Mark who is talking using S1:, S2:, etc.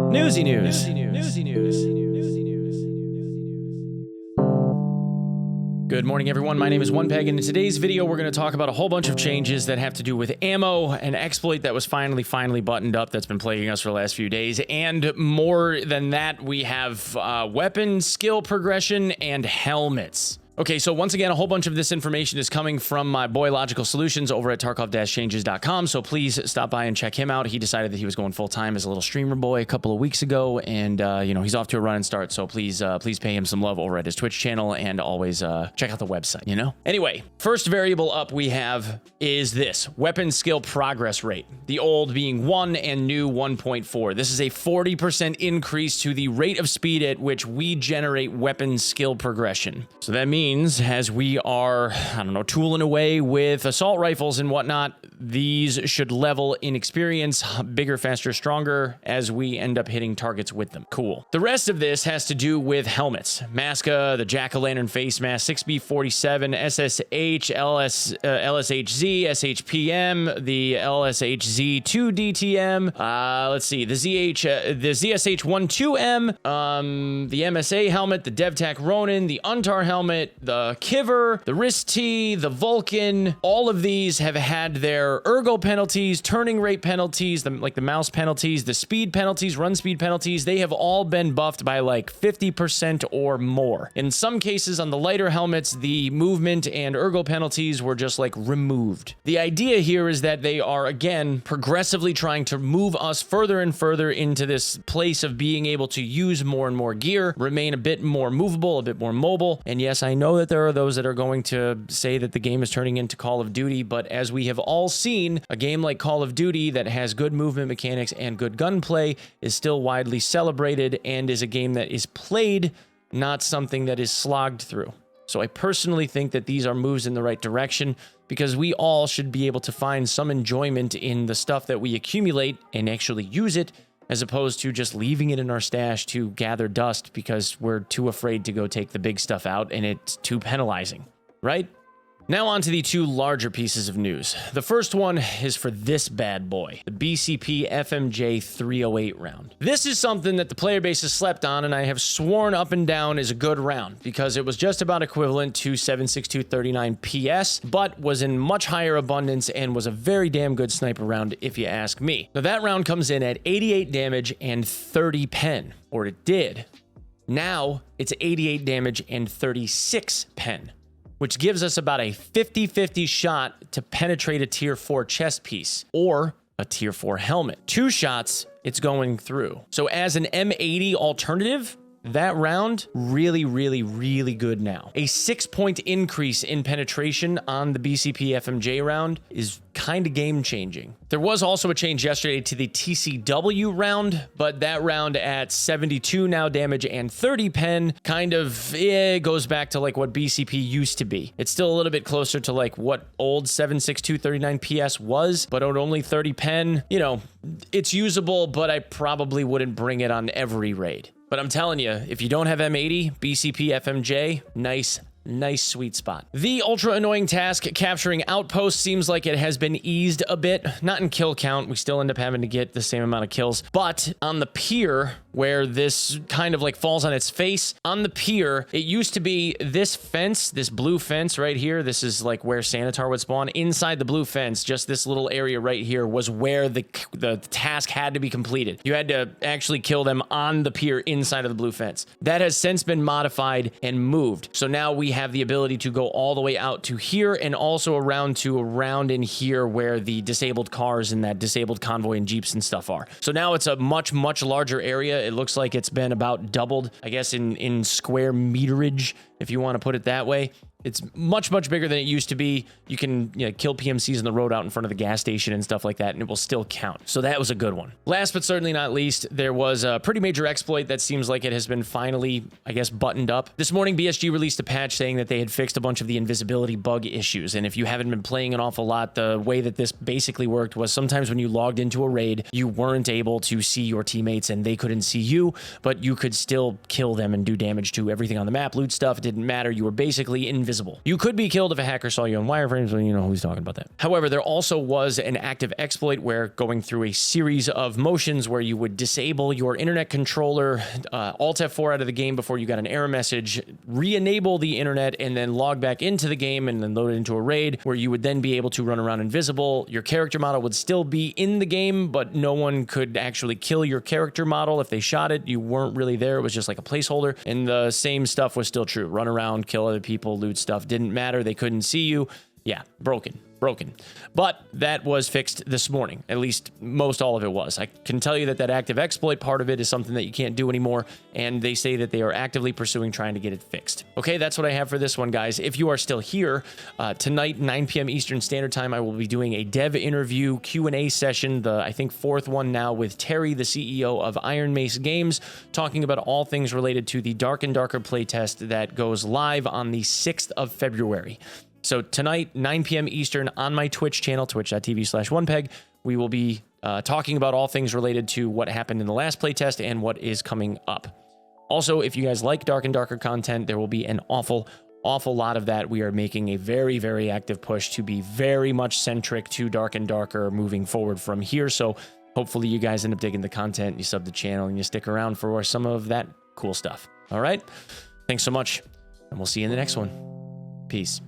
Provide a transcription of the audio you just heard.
S1: Newsy news. Good morning, everyone. My name is Onepeg, and in today's video, we're going to talk about a whole bunch of changes that have to do with ammo, an exploit that was finally buttoned up that's been plaguing us for the last few days, and more than that, we have weapon skill progression and helmets. Okay, so once again, a whole bunch of this information is coming from my boy Logical Solutions over at Tarkov-changes.com, so please stop by and check him out. He decided that he was going full-time as a little streamer boy a couple of weeks ago, and, he's off to a running start, so please pay him some love over at his Twitch channel, and always check out the website, Anyway, first variable up we have is this, weapon skill progress rate. The old being 1 and new 1.4. This is a 40% increase to the rate of speed at which we generate weapon skill progression. So that means as we are, tooling away with assault rifles and whatnot, these should level in experience, bigger, faster, stronger, as we end up hitting targets with them. Cool. The rest of this has to do with helmets. Masca, the Jack-o'-lantern face mask, 6B47, SSH, LSHZ, SHPM, the LSHZ2 DTM, let's see, the ZSH12M, the MSA helmet, the DevTac Ronin, the Untar helmet, the Kiver, the Wrist-T, the Vulcan. All of these have had their ergo penalties, turning rate penalties, the mouse penalties, the speed penalties, run speed penalties. They have all been buffed by like 50% or more. In some cases on the lighter helmets, the movement and ergo penalties were just like removed. The idea here is that they are, again, progressively trying to move us further and further into this place of being able to use more and more gear, remain a bit more movable, a bit more mobile. And yes, I know that there are those that are going to say that the game is turning into Call of Duty, but as we have all seen, a game like Call of Duty that has good movement mechanics and good gunplay is still widely celebrated and is a game that is played, not something that is slogged through. So I personally think that these are moves in the right direction because we all should be able to find some enjoyment in the stuff that we accumulate and actually use it, as opposed to just leaving it in our stash to gather dust because we're too afraid to go take the big stuff out and it's too penalizing, right? Now on to the two larger pieces of news. The first one is for this bad boy, the BCP FMJ 308 round. This is something that the player base has slept on, and I have sworn up and down is a good round because it was just about equivalent to 7.6239 PS, but was in much higher abundance and was a very damn good sniper round if you ask me. Now that round comes in at 88 damage and 30 pen, or it did. Now it's 88 damage and 36 pen, which gives us about a 50-50 shot to penetrate a tier 4 chest piece or a tier 4 helmet. 2 shots, it's going through. So as an M80 alternative, that round, really good now. A 6-point increase in penetration on the BCP FMJ round is kind of game-changing. There was also a change yesterday to the TCW round, but that round at 72 now damage and 30 pen kind of goes back to like what BCP used to be. It's still a little bit closer to like what old 7.6239 PS was, but at only 30 pen, it's usable, but I probably wouldn't bring it on every raid. But I'm telling you, if you don't have M80, BCP FMJ, nice sweet spot. The ultra annoying task capturing Outpost seems like it has been eased a bit. Not in kill count, we still end up having to get the same amount of kills, but on the pier where this kind of like falls on its face, on the pier, it used to be this fence, this blue fence right here. This is like where Sanitar would spawn. Inside the blue fence, just this little area right here was where the task had to be completed. You had to actually kill them on the pier inside of the blue fence. That has since been modified and moved. So now we have the ability to go all the way out to here and also around in here where the disabled cars and that disabled convoy and jeeps and stuff are. So now it's a much larger area. It looks like it's been about doubled, I guess, in square meterage, if you want to put it that way. It's much bigger than it used to be. You can kill PMCs on the road out in front of the gas station and stuff like that, and it will still count. So that was a good one. Last but certainly not least, there was a pretty major exploit that seems like it has been finally, I guess, buttoned up. This morning, BSG released a patch saying that they had fixed a bunch of the invisibility bug issues. And if you haven't been playing an awful lot, the way that this basically worked was sometimes when you logged into a raid, you weren't able to see your teammates and they couldn't see you, but you could still kill them and do damage to everything on the map, loot stuff. It didn't matter. You were basically invisible invisible. You could be killed if a hacker saw you on wireframes, but you know who's talking about that. However, there also was an active exploit where going through a series of motions where you would disable your internet controller, Alt F4 out of the game before you got an error message, re-enable the internet, and then log back into the game and then load it into a raid where you would then be able to run around invisible. Your character model would still be in the game, but no one could actually kill your character model. If they shot it, you weren't really there. It was just like a placeholder. And the same stuff was still true. Run around, kill other people, loot stuff. Didn't matter. They couldn't see you. Yeah, broken. But that was fixed this morning. At least most all of it was. I can tell you that that active exploit part of it is something that you can't do anymore, and they say that they are actively pursuing trying to get it fixed. Okay, that's what I have for this one, guys. If you are still here, tonight, 9 p.m. Eastern Standard Time, I will be doing a dev interview Q&A session, the, I think, 4th one now, with Terry, the CEO of Iron Mace Games, talking about all things related to the Dark and Darker playtest that goes live on the 6th of February. So tonight, 9 p.m. Eastern on my Twitch channel, twitch.tv/Onepeg, we will be talking about all things related to what happened in the last playtest and what is coming up. Also, if you guys like Dark and Darker content, there will be an awful lot of that. We are making a very, very active push to be very much centric to Dark and Darker moving forward from here. So hopefully you guys end up digging the content, you sub the channel, and you stick around for some of that cool stuff. All right? Thanks so much, and we'll see you in the next one. Peace.